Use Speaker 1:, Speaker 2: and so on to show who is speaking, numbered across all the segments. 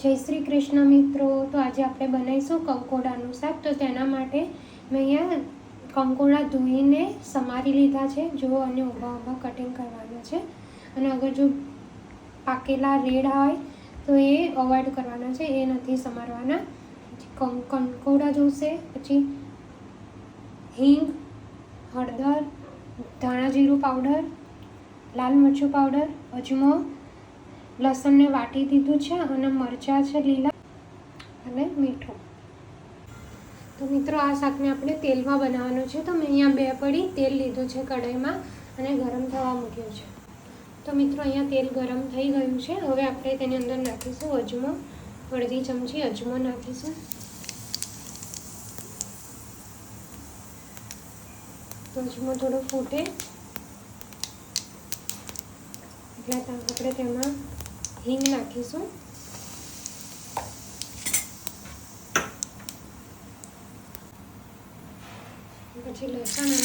Speaker 1: જય શ્રી કૃષ્ણ મિત્રો। તો આજે આપણે બનાવીશું કંકોડાનું શાક। તો તેના માટે મેં અહીંયા કંકોડા ધોઈને સમારી લીધા છે જો, અને ઊભા ઊભા કટિંગ કરવાના છે। અને અગર જો પાકેલા રેડ હોય તો એ અવોઇડ કરવાના છે, એ નથી સમારવાના। કંકોડા જોશે, પછી હિંગ, હળદર, ધાણા જીરું પાવડર, લાલ મરચું પાવડર, અજમો, લસણને વાટી દીધું છે, અને મરચાં છે લીલા, અને મીઠું। તો મિત્રો આ શાકને આપણે તેલમાં બનાવવાનું છે। તો મેં અહીંયા 2 પડી તેલ લીધું છે કઢાઈમાં, અને ગરમ થવા મૂક્યું છે। તો મિત્રો અહીંયા તેલ ગરમ થઈ ગયું છે। હવે આપણે તેની અંદર નાખીશું અજમો, અડધી ચમચી અજમો નાખીશું। તો અજમો થોડો ફૂટે એટલે આપણે તેમાં હિંગ નાખીશું, પછી લસણ અને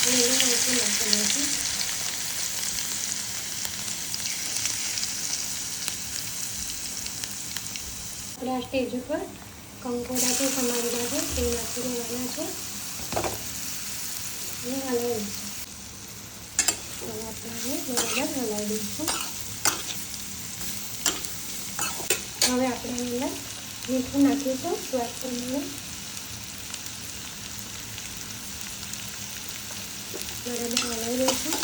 Speaker 1: લીલું મરચું નાખી દઈશું। આપણે આ સ્ટેજ ઉપર કંકોડા તો સમારેલા છે તે નાખી દેવાના છે, અને હલાવી દઈશું। હવે આપણે બરાબર હલાવી દઈશું। હવે આપણે અંદર મીઠું નાખીશું સ્વાદ પ્રમાણે, બરાબર હલાવી દઈશું।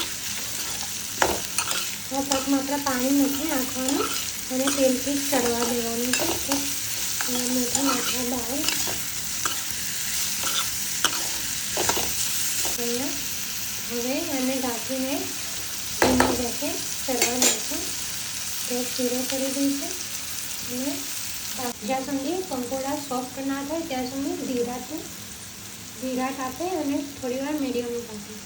Speaker 1: આ શાકમાં આપણે પાણી નથી નાખવાનું, અને તેલથી જ ચડવા દેવાનું છે। તો મીઠું નાખ્યા બાદ અહીંયા હવે એને ઢાંકીને ધીમા ગેસે ચડવા દઈશું। ગેસ ધીરો કરી દઈશું, અને જ્યાં સુધી કંકોડા સોફ્ટ ના થાય ત્યાં સુધી ધીરાટ આપે અને થોડીવાર મીડિયમ રાખીએ।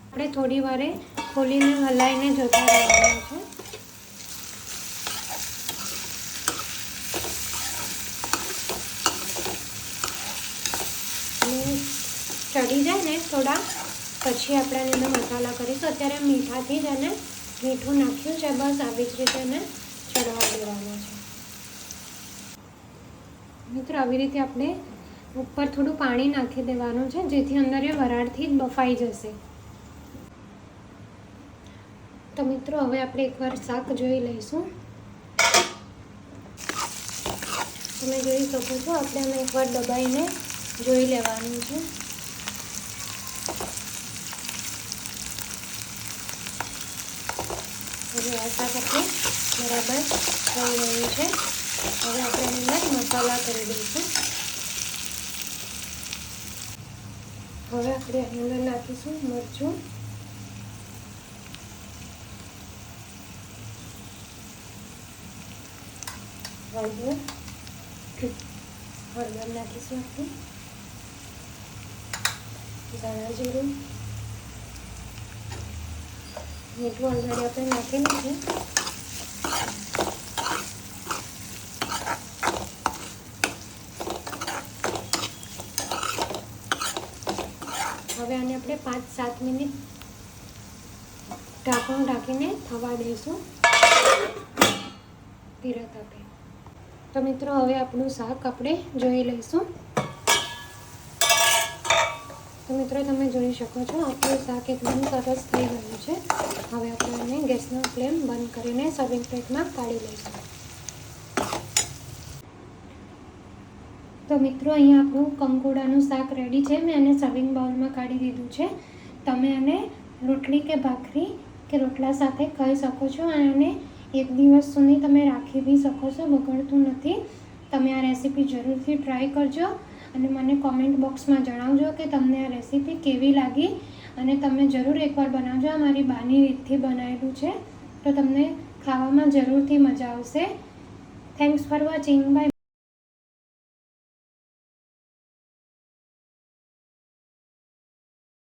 Speaker 1: આપણે થોડી વારે ખોલીને હલાવીને જોતા રહેવાનું છે। ચડી જાય ને થોડા પછી આપણે એની અંદર મસાલા કરીશું। અત્યારે મીઠાથી જ એને મીઠું નાખ્યું છે, બસ આવી જ રીતે એને ચડવા દેવાના છે। મિત્રો આવી રીતે આપણે ઉપર થોડું પાણી નાખી દેવાનું છે, જેથી અંદર એ વરાળથી જ બફાઈ જશે। તો મિત્રો હવે આપણે એકવાર શાક જોઈ લઈશું। તમે જોઈ શકો છો, આપણે એને એકવાર દબાઈને જોઈ લેવાનું છે। હવે આ શાક આપણે બરાબર થઈ ગયું છે। હવે આપણે એની અંદર મસાલા કરી દઈશું। હવે આપણે એની અંદર નાખીશું મરચું, હળદર નાખીશું આપણે, ધાણા જીરું, મીઠું ઓલરેડી આપણે નાખેલું છે। હવે આને આપણે 5-7 મિનિટ ઢાંકણ ઢાંકીને થવા દઈશું ધીરા તાપે। તો મિત્રો હવે આપણું શાક આપણે જોઈ લઈશું। તો મિત્રો તમે જોઈ શકો છો, આપણું શાક એકદમ સરસ થઈ ગયું છે। હવે આપણે એને ગેસનો ફ્લેમ બંધ કરીને સર્વિંગ પ્લેટમાં કાઢી લઈશું। તો મિત્રો અહીંયા આપણું કંકોડાનું શાક રેડી છે। મેં એને સર્વિંગ બાઉલમાં કાઢી દીધું છે। તમે એને રોટલી કે ભાખરી કે રોટલા સાથે ખાઈ શકો છો, અને 1 દિવસ સુધી તમે રાખી બી શકો છો, બગડતું નથી। તમે આ રેસીપી જરૂરથી ટ્રાય કરજો, અને મને કોમેન્ટ બોક્સમાં જણાવજો કે તમને આ રેસીપી કેવી લાગી, અને તમે જરૂર એકવાર બનાવજો। આ મારી બાની રીતથી બનાવેલું છે, તો તમને ખાવામાં જરૂરથી મજા આવશે। Thanks for watching, by.